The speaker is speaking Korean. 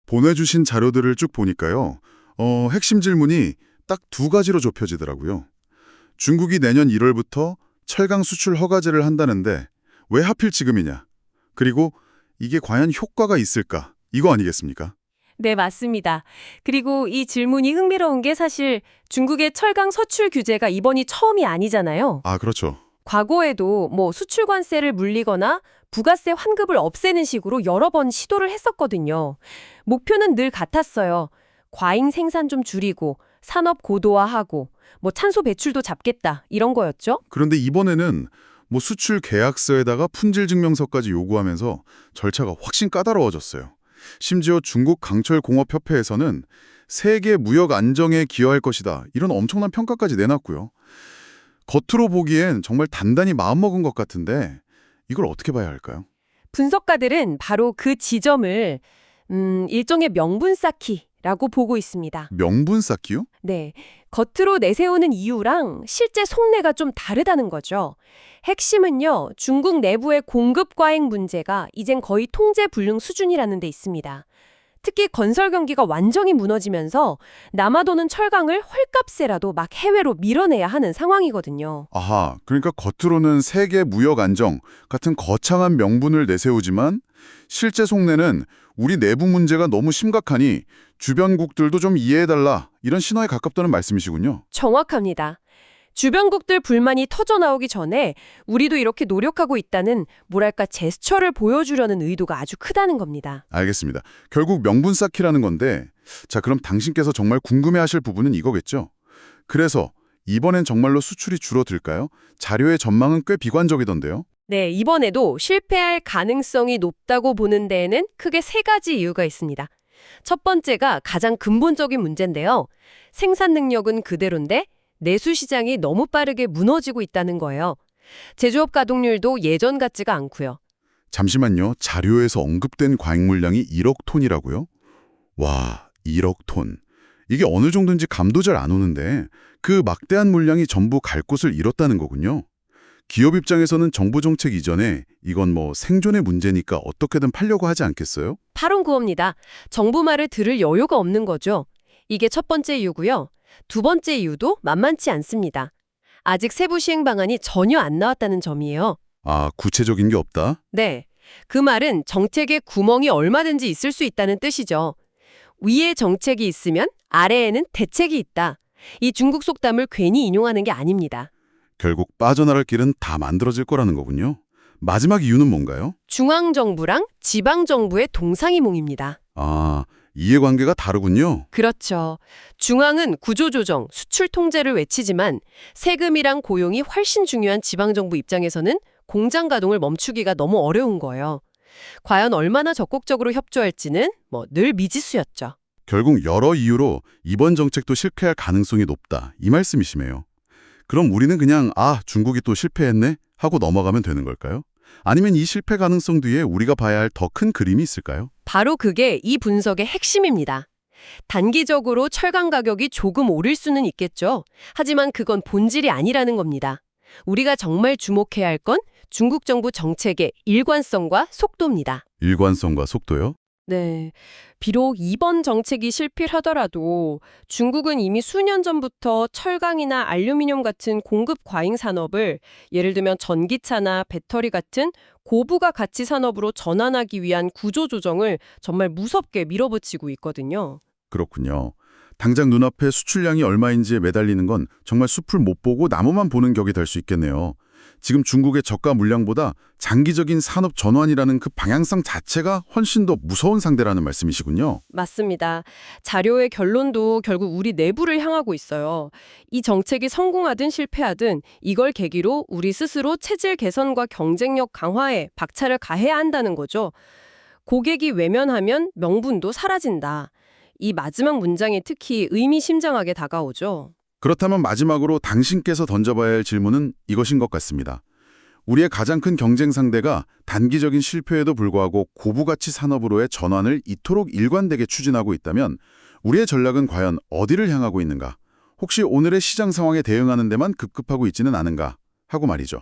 보내주신 자료들을 쭉 보니까요. 핵심 질문이 딱 두 가지로 좁혀지더라고요. 중국이 내년 1월부터 철강 수출 허가제를 한다는데 왜 하필 지금이냐? 그리고 이게 과연 효과가 있을까? 이거 아니겠습니까? 네, 맞습니다. 그리고 이 질문이 흥미로운 게 사실 중국의 철강 서출 규제가 이번이 처음이 아니잖아요. 아, 그렇죠. 과거에도 수출 관세를 물리거나 부가세 환급을 없애는 식으로 여러 번 시도를 했었거든요. 목표는 늘 같았어요. 과잉 생산 좀 줄이고 산업 고도화하고 탄소 배출도 잡겠다 이런 거였죠. 그런데 이번에는 수출 계약서에다가 품질 증명서까지 요구하면서 절차가 훨씬 까다로워졌어요. 심지어 중국 강철공업협회에서는 세계 무역 안정에 기여할 것이다. 이런 엄청난 평가까지 내놨고요. 겉으로 보기엔 정말 단단히 마음먹은 것 같은데 이걸 어떻게 봐야 할까요? 분석가들은 바로 그 지점을 일종의 명분 쌓기라고 보고 있습니다. 명분 쌓기요? 네, 겉으로 내세우는 이유랑 실제 속내가 좀 다르다는 거죠. 핵심은요, 중국 내부의 공급 과잉 문제가 이젠 거의 통제 불능 수준이라는 데 있습니다. 특히 건설 경기가 완전히 무너지면서 남아도는 철강을 헐값에라도 막 해외로 밀어내야 하는 상황이거든요. 아하, 그러니까 겉으로는 세계 무역 안정 같은 거창한 명분을 내세우지만 실제 속내는 우리 내부 문제가 너무 심각하니 주변국들도 좀 이해해달라 이런 신호에 가깝다는 말씀이시군요. 정확합니다. 주변국들 불만이 터져나오기 전에 우리도 이렇게 노력하고 있다는 제스처를 보여주려는 의도가 아주 크다는 겁니다. 알겠습니다. 결국 명분 쌓기라는 건데 자, 그럼 당신께서 정말 궁금해하실 부분은 이거겠죠? 그래서 이번엔 정말로 수출이 줄어들까요? 자료의 전망은 꽤 비관적이던데요. 네, 이번에도 실패할 가능성이 높다고 보는 데에는 크게 세 가지 이유가 있습니다. 첫 번째가 가장 근본적인 문제인데요. 생산 능력은 그대로인데 내수 시장이 너무 빠르게 무너지고 있다는 거예요. 제조업 가동률도 예전 같지가 않고요. 잠시만요. 자료에서 언급된 과잉 물량이 1억 톤이라고요? 와, 1억 톤. 이게 어느 정도인지 감도 잘 안 오는데 그 막대한 물량이 전부 갈 곳을 잃었다는 거군요. 기업 입장에서는 정부 정책 이전에 이건 생존의 문제니까 어떻게든 팔려고 하지 않겠어요? 바로 그겁니다. 정부 말을 들을 여유가 없는 거죠. 이게 첫 번째 이유고요. 두 번째 이유도 만만치 않습니다. 아직 세부 시행 방안이 전혀 안 나왔다는 점이에요. 아, 구체적인 게 없다? 네. 그 말은 정책에 구멍이 얼마든지 있을 수 있다는 뜻이죠. 위에 정책이 있으면 아래에는 대책이 있다. 이 중국 속담을 괜히 인용하는 게 아닙니다. 결국 빠져나갈 길은 다 만들어질 거라는 거군요. 마지막 이유는 뭔가요? 중앙정부랑 지방정부의 동상이몽입니다. 아, 이해관계가 다르군요. 그렇죠. 중앙은 구조조정, 수출 통제를 외치지만 세금이랑 고용이 훨씬 중요한 지방정부 입장에서는 공장 가동을 멈추기가 너무 어려운 거예요. 과연 얼마나 적극적으로 협조할지는 늘 미지수였죠. 결국 여러 이유로 이번 정책도 실패할 가능성이 높다. 이 말씀이시네요. 그럼 우리는 그냥 중국이 또 실패했네? 하고 넘어가면 되는 걸까요? 아니면 이 실패 가능성 뒤에 우리가 봐야 할 더 큰 그림이 있을까요? 바로 그게 이 분석의 핵심입니다. 단기적으로 철강 가격이 조금 오를 수는 있겠죠. 하지만 그건 본질이 아니라는 겁니다. 우리가 정말 주목해야 할 건 중국 정부 정책의 일관성과 속도입니다. 일관성과 속도요? 네. 비록 이번 정책이 실패하더라도 중국은 이미 수년 전부터 철강이나 알루미늄 같은 공급 과잉 산업을 예를 들면 전기차나 배터리 같은 고부가 가치 산업으로 전환하기 위한 구조 조정을 정말 무섭게 밀어붙이고 있거든요. 그렇군요. 당장 눈앞에 수출량이 얼마인지에 매달리는 건 정말 숲을 못 보고 나무만 보는 격이 될 수 있겠네요. 지금 중국의 저가 물량보다 장기적인 산업 전환이라는 그 방향성 자체가 훨씬 더 무서운 상대라는 말씀이시군요. 맞습니다. 자료의 결론도 결국 우리 내부를 향하고 있어요. 이 정책이 성공하든 실패하든 이걸 계기로 우리 스스로 체질 개선과 경쟁력 강화에 박차를 가해야 한다는 거죠. 고객이 외면하면 명분도 사라진다. 이 마지막 문장이 특히 의미심장하게 다가오죠. 그렇다면 마지막으로 당신께서 던져봐야 할 질문은 이것인 것 같습니다. 우리의 가장 큰 경쟁 상대가 단기적인 실패에도 불구하고 고부가치 산업으로의 전환을 이토록 일관되게 추진하고 있다면 우리의 전략은 과연 어디를 향하고 있는가? 혹시 오늘의 시장 상황에 대응하는 데만 급급하고 있지는 않은가? 하고 말이죠.